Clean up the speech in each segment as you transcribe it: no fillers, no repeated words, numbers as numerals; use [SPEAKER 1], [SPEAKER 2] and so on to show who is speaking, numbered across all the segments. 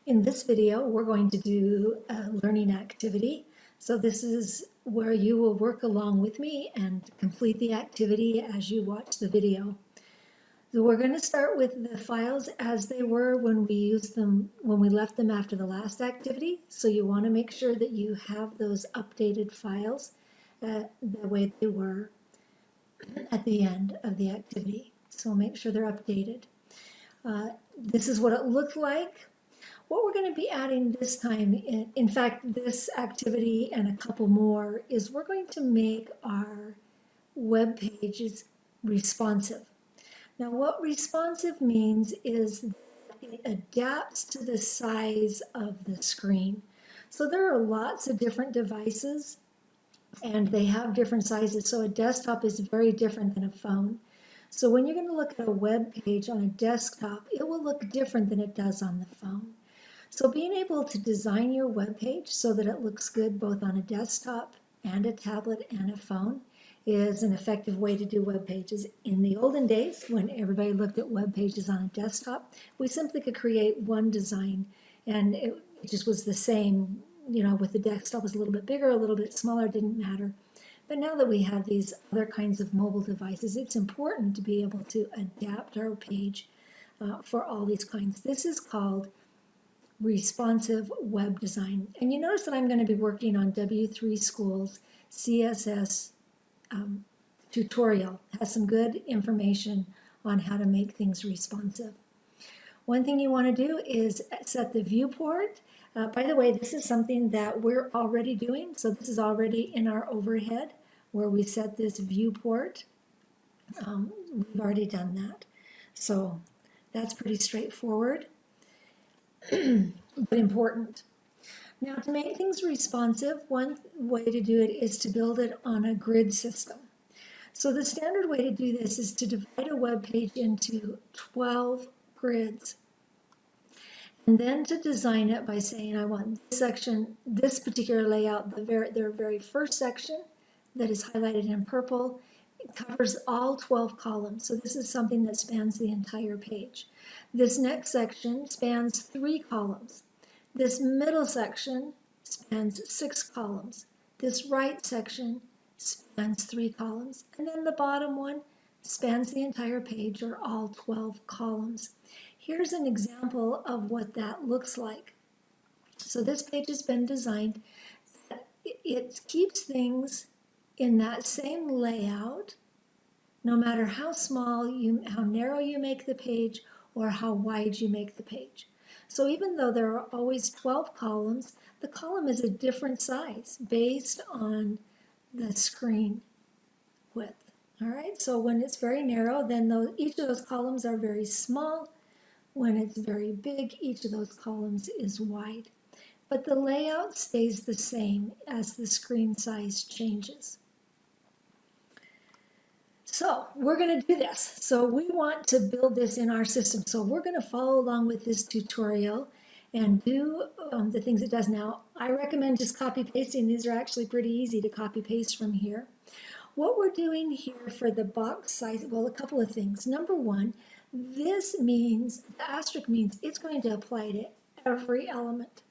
[SPEAKER 1] In this video, we're going to do a learning activity. So this is where you will work along with me and complete the activity as you watch the video. So we're going to start with the files as they were when we left them after the last activity. So you want to make sure that you have those updated files the way they were at the end of the activity. So make sure they're updated. This is what it looked like. What we're going to be adding this time, in fact, this activity and a couple more, is we're going to make our web pages responsive. Now, what responsive means is that it adapts to the size of the screen. So there are lots of different devices, and they have different sizes. So a desktop is very different than a phone. So when you're going to look at a web page on a desktop, it will look different than it does on the phone. So being able to design your web page so that it looks good both on a desktop and a tablet and a phone is an effective way to do web pages. In the olden days, when everybody looked at web pages on a desktop, we simply could create one design and it just was the same, with the desktop was a little bit bigger, a little bit smaller, didn't matter. But now that we have these other kinds of mobile devices, it's important to be able to adapt our page for all these kinds. This is called responsive web design. And you notice that I'm going to be working on W3 School's CSS tutorial. It has some good information on how to make things responsive. One thing you want to do is set the viewport. By the way, this is something that we're already doing. So this is already in our overhead where we set this viewport. We've already done that. So that's pretty straightforward. But important. Now, to make things responsive, one way to do it is to build it on a grid system. So the standard way to do this is to divide a web page into 12 grids. And then to design it by saying, I want this section, this particular layout, their very first section that is highlighted in purple, it covers all 12 columns. So this is something that spans the entire page. This next section spans 3 columns. This middle section spans 6 columns. This right section spans 3 columns. And then the bottom one spans the entire page, or all 12 columns. Here's an example of what that looks like. So this page has been designed that it keeps things in that same layout, no matter how small, how narrow you make the page, or how wide you make the page. So even though there are always 12 columns, the column is a different size based on the screen width. All right, so when it's very narrow, then each of those columns are very small. When it's very big, each of those columns is wide. But the layout stays the same as the screen size changes. So we're going to do this. So we want to build this in our system. So we're going to follow along with this tutorial and do the things it does. Now, I recommend just copy pasting. These are actually pretty easy to copy paste from here. What we're doing here for the box size, well, a couple of things. Number one, this means, the asterisk means it's going to apply to every element.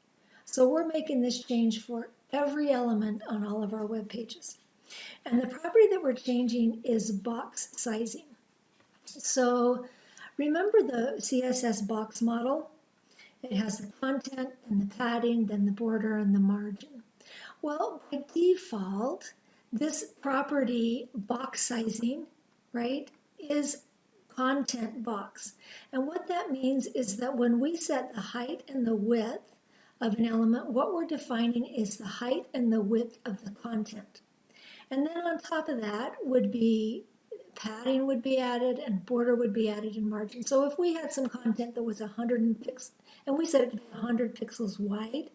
[SPEAKER 1] So we're making this change for every element on all of our web pages. And the property that we're changing is box sizing. So remember the CSS box model? It has the content and the padding, then the border and the margin. Well, by default, this property box sizing, right, is content box. And what that means is that when we set the height and the width of an element, what we're defining is the height and the width of the content. And then on top of that would be padding would be added and border would be added and margin. So if we had some content that was 100 pixels and we set it to be 100 pixels wide,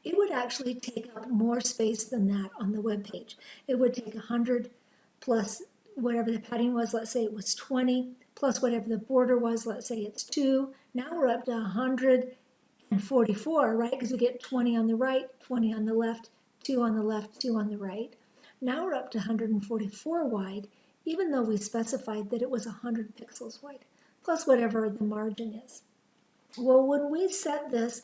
[SPEAKER 1] it would actually take up more space than that on the web page. It would take 100 plus whatever the padding was, let's say it was 20, plus whatever the border was, let's say it's 2. Now we're up to 144, right? Because we get 20 on the right, 20 on the left, 2 on the left, 2 on the right. Now we're up to 144 wide, even though we specified that it was 100 pixels wide, plus whatever the margin is. Well, when we set this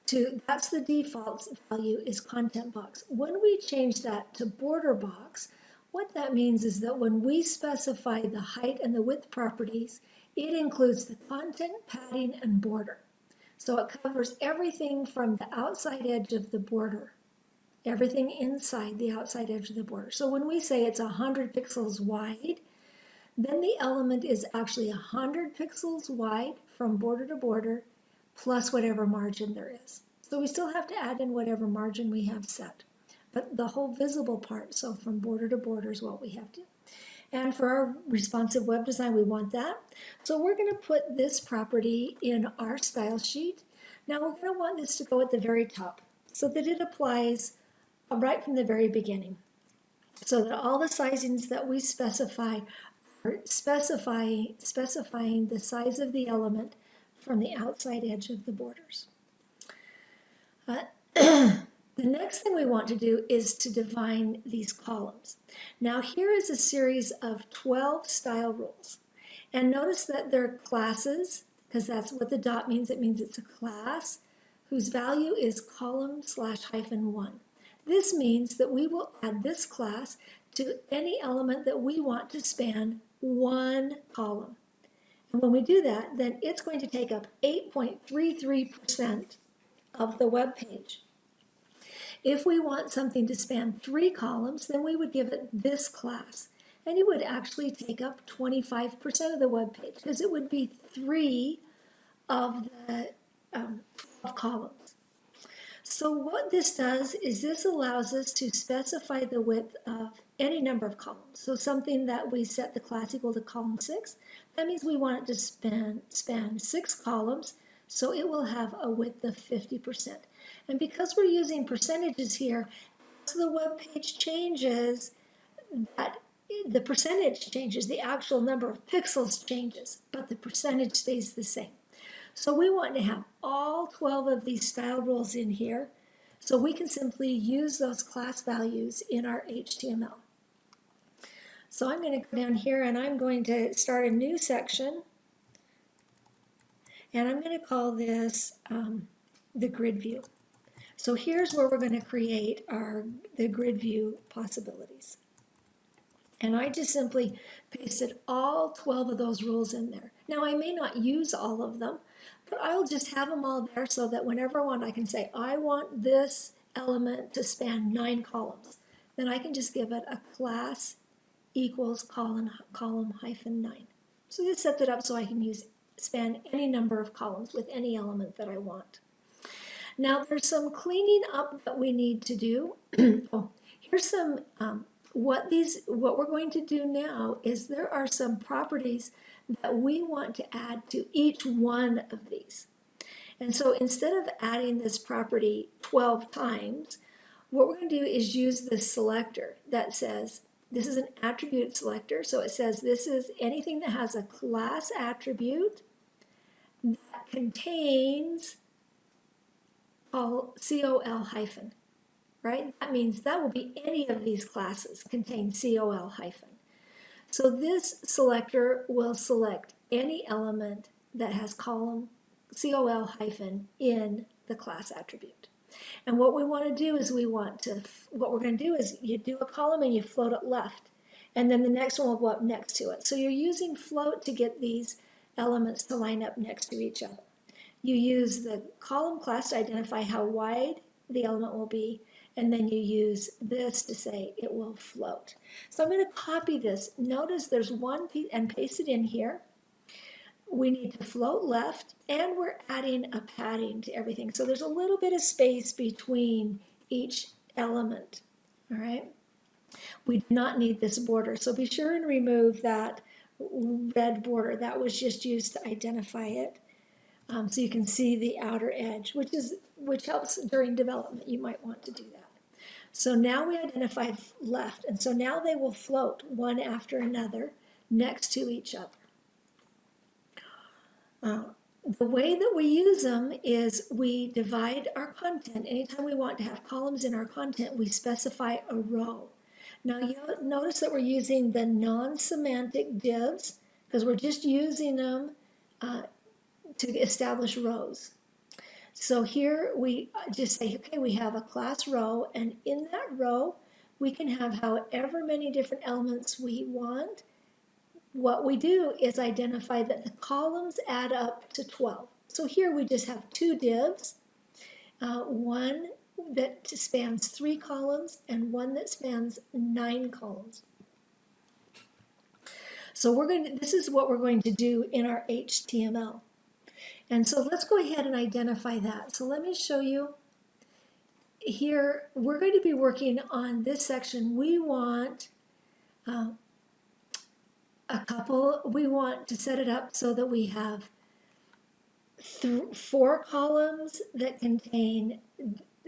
[SPEAKER 1] to, that's the default value is content box. When we change that to border box, what that means is that when we specify the height and the width properties, it includes the content, padding, and border. So it covers everything from the outside edge of the border, everything inside the outside edge of the border. So when we say it's 100 pixels wide, then the element is actually 100 pixels wide from border to border, plus whatever margin there is. So we still have to add in whatever margin we have set. But the whole visible part, so from border to border is what we have to. And for our responsive web design, we want that. So we're going to put this property in our style sheet. Now we're going to want this to go at the very top so that it applies right from the very beginning. So that all the sizings that we specify are specifying the size of the element from the outside edge of the borders. The next thing we want to do is to define these columns. Now here is a series of 12 style rules. And notice that they're classes, because that's what the dot means. It means it's a class whose value is column/-1. This means that we will add this class to any element that we want to span one column. And when we do that, then it's going to take up 8.33% of the web page. If we want something to span 3 columns, then we would give it this class. And it would actually take up 25% of the web page, because it would be 3 of the 12 columns. So what this does is this allows us to specify the width of any number of columns. So something that we set the class equal to column 6, that means we want it to span 6 columns, so it will have a width of 50%. And because we're using percentages here, as the web page changes, that the percentage changes, the actual number of pixels changes, but the percentage stays the same. So we want to have all 12 of these style rules in here, so we can simply use those class values in our HTML. So I'm going to go down here and I'm going to start a new section, and I'm going to call this the grid view. So here's where we're going to create the grid view possibilities. And I just simply pasted all 12 of those rules in there. Now I may not use all of them, but I'll just have them all there so that whenever I want, I can say, I want this element to span 9 columns. Then I can just give it a class equals column-9. So this sets it up so I can span any number of columns with any element that I want. Now there's some cleaning up that we need to do. Here's some, what we're going to do now is there are some properties that we want to add to each one of these. And so instead of adding this property 12 times, what we're going to do is use this selector that says, this is an attribute selector, so it says this is anything that has a class attribute that contains COL hyphen, right? That means that will be any of these classes contain COL hyphen. So this selector will select any element that has column COL hyphen in the class attribute. And what we want to do is what we're going to do is you do a column and you float it left, and then the next one will go up next to it. So you're using float to get these elements to line up next to each other. You use the column class to identify how wide the element will be, and then you use this to say it will float. So I'm going to copy this. Notice there's one piece and paste it in here. We need to float left, and we're adding a padding to everything. So there's a little bit of space between each element, all right? We do not need this border, so be sure and remove that red border. That was just used to identify it. So you can see the outer edge, which helps during development. You might want to do that. So now we identified left, and so now they will float one after another next to each other. The way that we use them is we divide our content. Anytime we want to have columns in our content, we specify a row. Now you'll notice that we're using the non-semantic divs because we're just using them to establish rows. So here we just say, okay, we have a class row, and in that row, we can have however many different elements we want. What we do is identify that the columns add up to 12. So here we just have two divs, one that spans 3 columns and one that spans 9 columns. So this is what we're going to do in our HTML. And so let's go ahead and identify that. So let me show you here. We're going to be working on this section. We want we want to set it up so that we have 4 columns that contain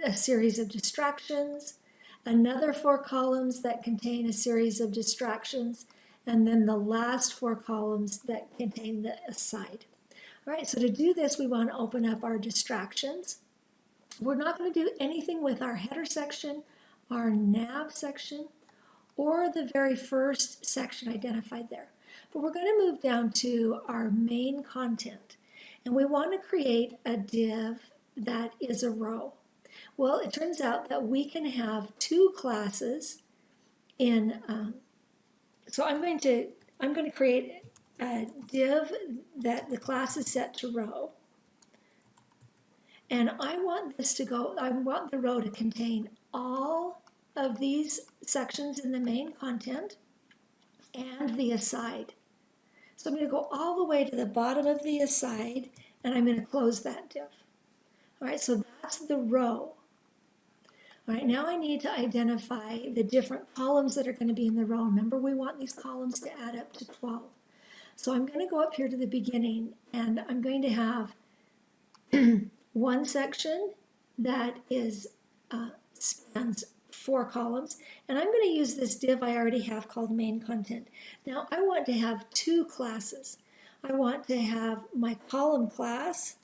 [SPEAKER 1] a series of distractions, another 4 columns that contain a series of distractions, and then the last 4 columns that contain the aside. All right, so to do this, we want to open up our distractions. We're not going to do anything with our header section, our nav section, or the very first section identified there. But we're going to move down to our main content. And we want to create a div that is a row. Well, it turns out that we can have 2 classes in, so I'm going to create a div that the class is set to row. And I want the row to contain all of these sections in the main content and the aside. So I'm going to go all the way to the bottom of the aside, and I'm going to close that div. All right, so that's the row. All right, now I need to identify the different columns that are going to be in the row. Remember, we want these columns to add up to 12. So I'm going to go up here to the beginning, and I'm going to have one section that is spans 4 columns, and I'm going to use this div I already have called main content. Now I want to have 2 classes. I want to have my column class,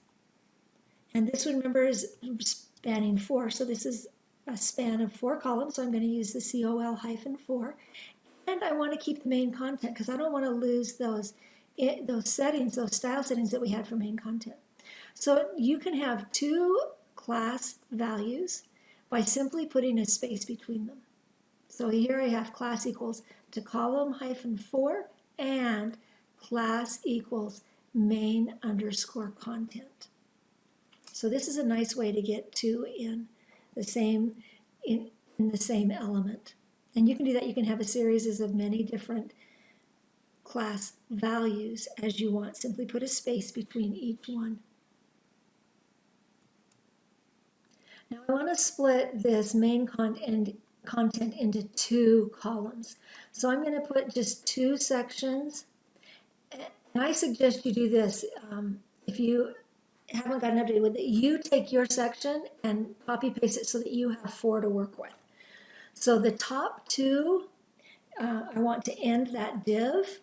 [SPEAKER 1] and this one, remember, is spanning 4, so this is a span of 4 columns, so I'm going to use the col-4, and I want to keep the main content because I don't want to lose those settings, those style settings that we had for main content. So you can have 2 class values by simply putting a space between them. So here I have class equals to column-4 and class equals main underscore content. So this is a nice way to get 2 in the same element. And you can do that. You can have a series of many different class values as you want. Simply put a space between each one. Now I want to split this main content into 2 columns. So I'm going to put just 2 sections. And I suggest you do this if you haven't gotten updated with it. You take your section and copy paste it so that you have 4 to work with. So the top 2, I want to end that div,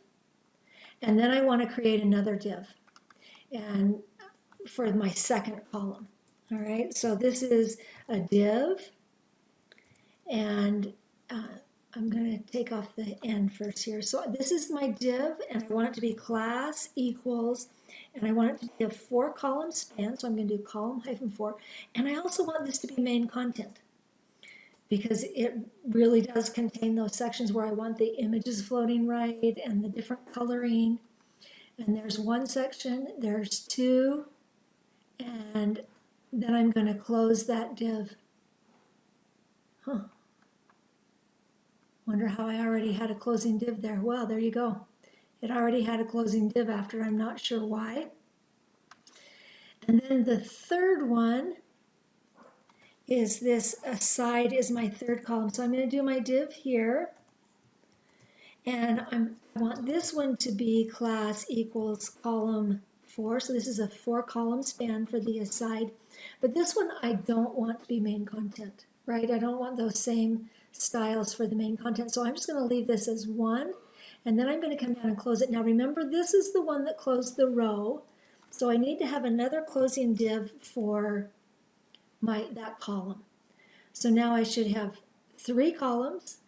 [SPEAKER 1] and then I want to create another div and for my second column. All right, so this is a div, and I'm going to take off the end first here. So this is my div, and I want it to be class equals, and I want it to be a 4 column span, so I'm going to do column-4, and I also want this to be main content because it really does contain those sections where I want the images floating right and the different coloring. And there's 1 section, there's 2, and then I'm going to close that div. Wonder how I already had a closing div there. Well, there you go. It already had a closing div after, I'm not sure why. And then the third one is this aside is my 3rd column. So I'm going to do my div here. And I want this one to be class equals column-4. So this is a 4 column span for the aside. But this one I don't want to be main content, right? I don't want those same styles for the main content. So I'm just going to leave this as 1. And then I'm going to come down and close it. Now remember, this is the one that closed the row. So I need to have another closing div for that column. So now I should have 3 columns,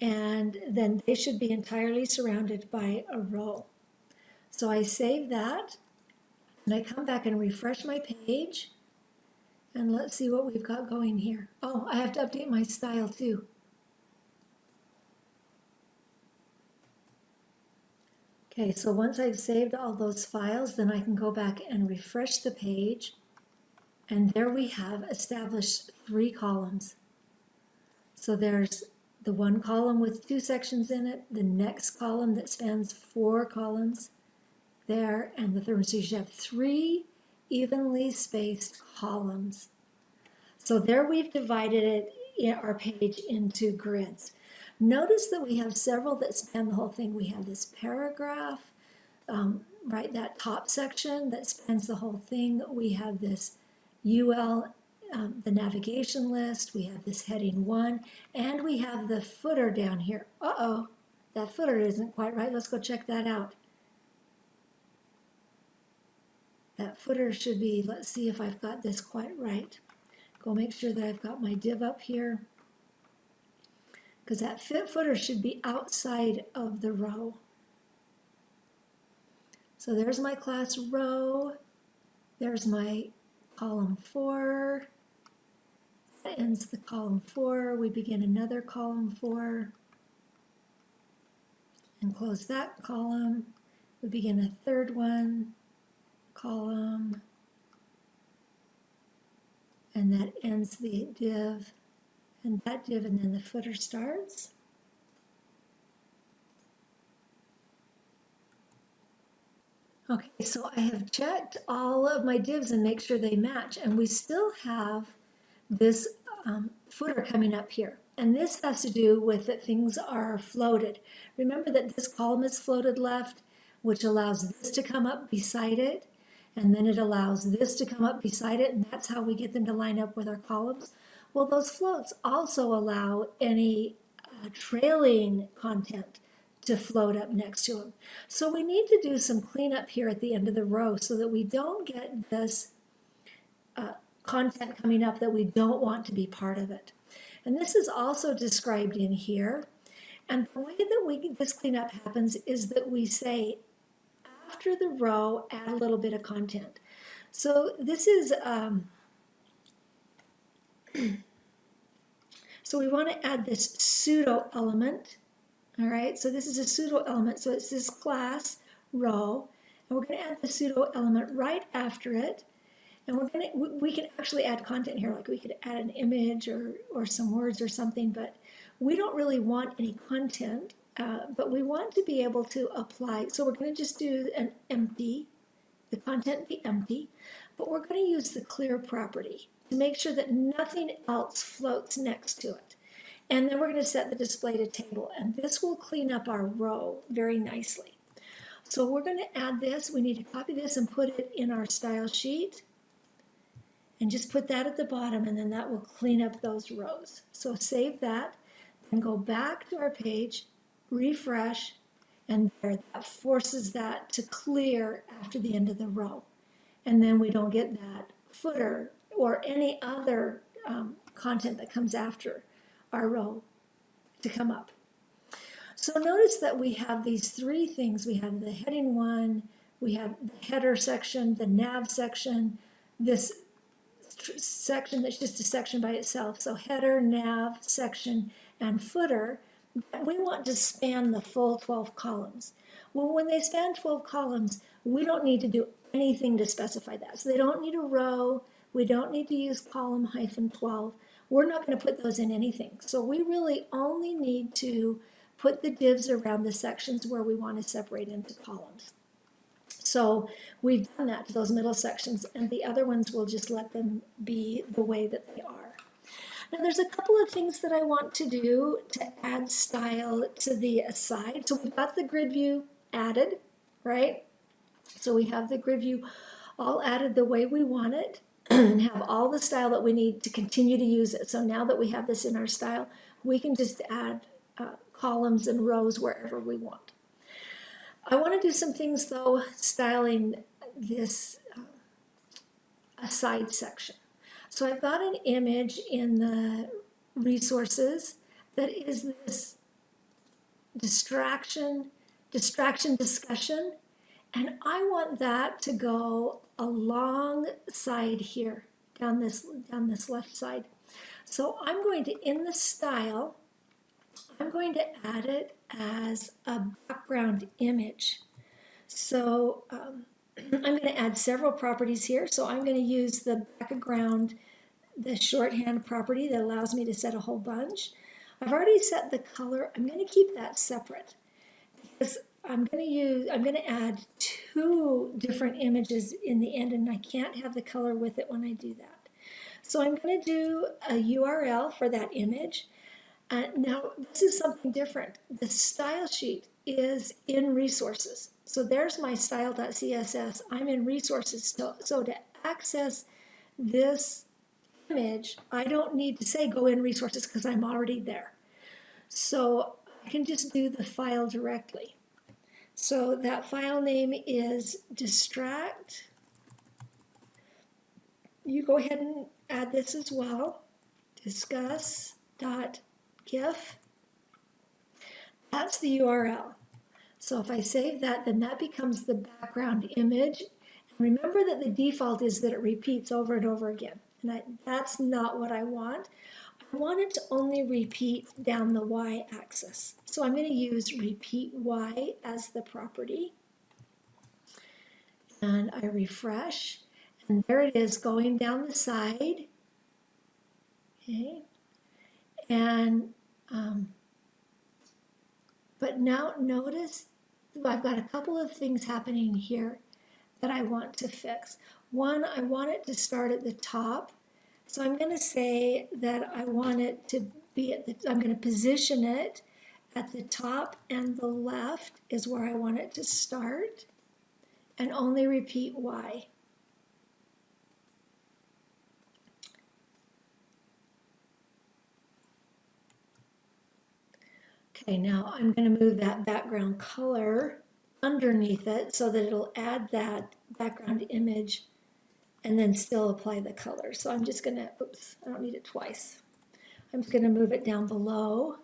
[SPEAKER 1] and then they should be entirely surrounded by a row. So I save that, And I come back and refresh my page. And let's see what we've got going here. Oh, I have to update my style too. Okay, so once I've saved all those files, then I can go back and refresh the page. And there we have established 3 columns. So there's the one column with 2 sections in it, the next column that spans 4 columns there, and the third one. So you should have 3 evenly spaced columns. So there we've divided it, in our page, into grids. Notice that we have several that span the whole thing. We have this paragraph, right, that top section that spans the whole thing. We have this UL, the navigation list. We have this heading 1, and we have the footer down here. Uh-oh, that footer isn't quite right. Let's go check that out. That footer should be, let's see if I've got this quite right. Go make sure that I've got my div up here, because that footer should be outside of the row. So there's my class row. There's my column 4. That ends the column 4. We begin another column 4 and close that column. We begin a third one, column, and that ends the div, and that div, and then the footer starts. Okay, so I have checked all of my divs and make sure they match, and we still have this footer coming up here. And this has to do with that things are floated. Remember that this column is floated left, which allows this to come up beside it, and then it allows this to come up beside it, and that's how we get them to line up with our columns. Well, those floats also allow any trailing content to float up next to them. So we need to do some cleanup here at the end of the row so that we don't get this content coming up that we don't want to be part of it. And this is also described in here. And the way that this cleanup happens is that we say, after the row, add a little bit of content. So this is, so we want to add this pseudo element. All right, so this is a pseudo element. So it's this class row, and we're going to add the pseudo element right after it. And we can actually add content here, like we could add an image or some words or something, but we don't really want any content, but we want to be able to apply. So we're going to just do an empty, the content be empty, but we're going to use the clear property to make sure that nothing else floats next to it. And then we're going to set the display to table, and this will clean up our row very nicely. So we're going to add this. We need to copy this and put it in our style sheet. And just put that at the bottom, and then that will clean up those rows. So save that, and go back to our page, refresh, and there, that forces that to clear after the end of the row. And then we don't get that footer or any other content that comes after our row to come up. So notice that we have these 3 things. We have the heading 1, we have the header section, the nav section, this section that's just a section by itself. So header, nav, section, and footer, we want to span the full 12 columns. Well, when they span 12 columns, we don't need to do anything to specify that. So they don't need a row. We don't need to use column -12. We're not going to put those in anything. So we really only need to put the divs around the sections where we want to separate into columns. So we've done that to those middle sections, and the other ones we'll just let them be the way that they are. Now there's a couple of things that I want to do to add style to the aside. So we've got the grid view added, right? So we have the grid view all added the way we want it and have all the style that we need to continue to use it. So now that we have this in our style, we can just add columns and rows wherever we want. I want to do some things though, styling this aside section. So I've got an image in the resources that is this distraction discussion, And I want that to go alongside here, down this left side. So I'm going to, in the style, I'm going to add it as a background image. So I'm going to add several properties here. So I'm going to use the background, the shorthand property that allows me to set a whole bunch. I've already set the color. I'm going to keep that separate because I'm going to add two different images in the end, and I can't have the color with it when I do that. So I'm going to do a URL for that image. Now, this is something different. The style sheet is in resources. So there's my style.css. I'm in resources. So to access this image, I don't need to say go in resources because I'm already there. So I can just do the file directly. So that file name is distract. You go ahead and add this as well. Discuss.gif. That's the URL. So if I save that, then that becomes the background image. And remember that the default is that it repeats over and over again. And that's not what I want. I want it to only repeat down the y-axis. So I'm going to use repeat y as the property. And I refresh. And there it is going down the side. Okay. And but now notice I've got a couple of things happening here that I want to fix. One, I want it to start at the top. So I'm going to say that I want it to be I'm going to position it at the top, and the left is where I want it to start, and only repeat Y. Okay, now I'm going to move that background color underneath it so that it'll add that background image and then still apply the color. So I'm just going to, oops, I don't need it twice. I'm just going to move it down below.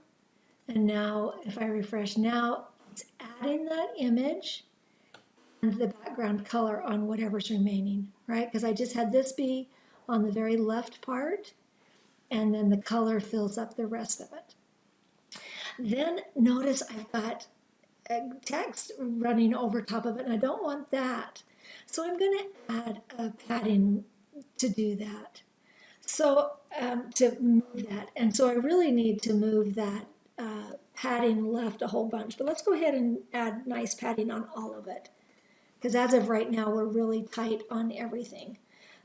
[SPEAKER 1] And now if I refresh now, it's adding that image and the background color on whatever's remaining, right? Because I just had this be on the very left part, and then the color fills up the rest of it. Then notice I've got text running over top of it, and I don't want that. So I'm going to add a padding to do that. So to move that. And so I really need to move that padding left a whole bunch. But let's go ahead and add nice padding on all of it. Because as of right now, we're really tight on everything.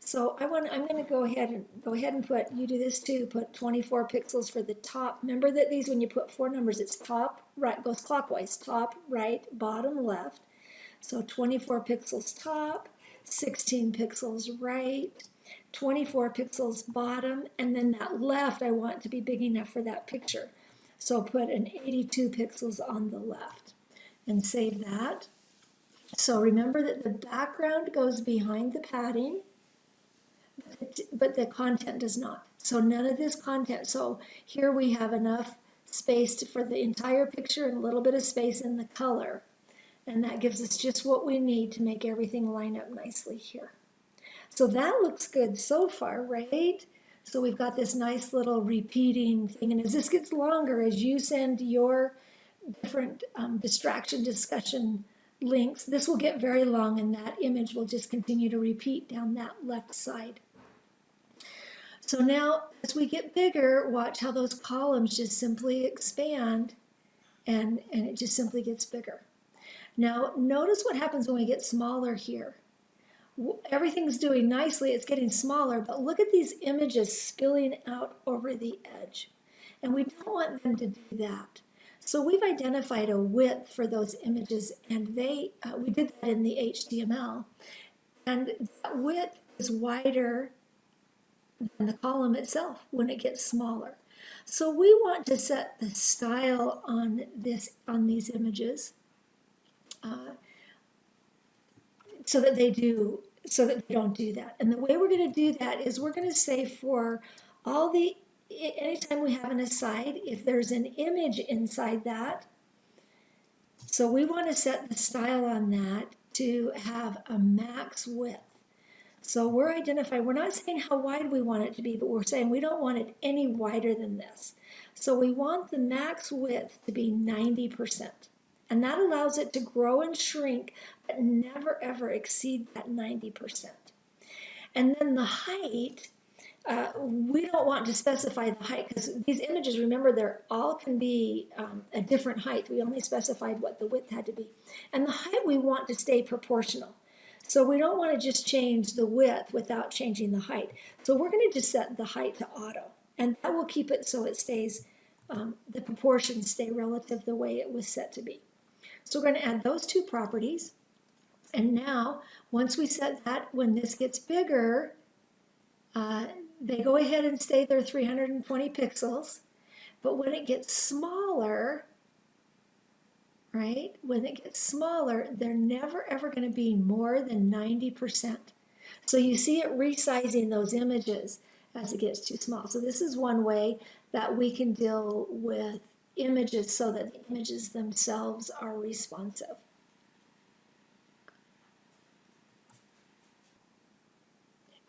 [SPEAKER 1] So I'm going to go ahead and put, you do this too, put 24 pixels for the top. Remember that these, when you put four numbers, it's top, right, goes clockwise, top, right, bottom, left. So 24 pixels top, 16 pixels right, 24 pixels bottom, and then that left I want to be big enough for that picture. So put an 82 pixels on the left and save that. So remember that the background goes behind the padding, but the content does not. So none of this content. So here we have enough space for the entire picture and a little bit of space in the color. And that gives us just what we need to make everything line up nicely here. So that looks good so far, right? So we've got this nice little repeating thing. And as this gets longer, as you send your different distraction discussion links, this will get very long, and that image will just continue to repeat down that left side. So now as we get bigger, watch how those columns just simply expand, and it just simply gets bigger. Now notice what happens when we get smaller here. Everything's doing nicely, it's getting smaller, but look at these images spilling out over the edge. And we don't want them to do that. So we've identified a width for those images, and we did that in the HTML. And that width is wider than the column itself when it gets smaller. So we want to set the style on these images so that they don't do that. And the way we're going to do that is we're going to say for anytime we have an aside, if there's an image inside that, so we want to set the style on that to have a max width. So we're identifying, we're not saying how wide we want it to be, but we're saying we don't want it any wider than this. So we want the max width to be 90%. And that allows it to grow and shrink, but never ever exceed that 90%. And then the height, we don't want to specify the height because these images, remember, they're all can be a different height. We only specified what the width had to be. And the height we want to stay proportional. So we don't want to just change the width without changing the height. So we're going to just set the height to auto. And that will keep it so it stays, the proportions stay relative the way it was set to be. So we're going to add those two properties. And now, once we set that, when this gets bigger, they go ahead and stay their 320 pixels. But when it gets smaller, right? When it gets smaller, they're never ever going to be more than 90%. So you see it resizing those images as it gets too small. So this is one way that we can deal with images so that the images themselves are responsive.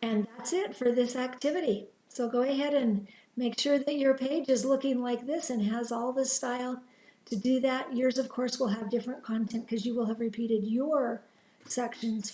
[SPEAKER 1] And that's it for this activity. So go ahead and make sure that your page is looking like this and has all the style to do that. Yours, of course, will have different content because you will have repeated your sections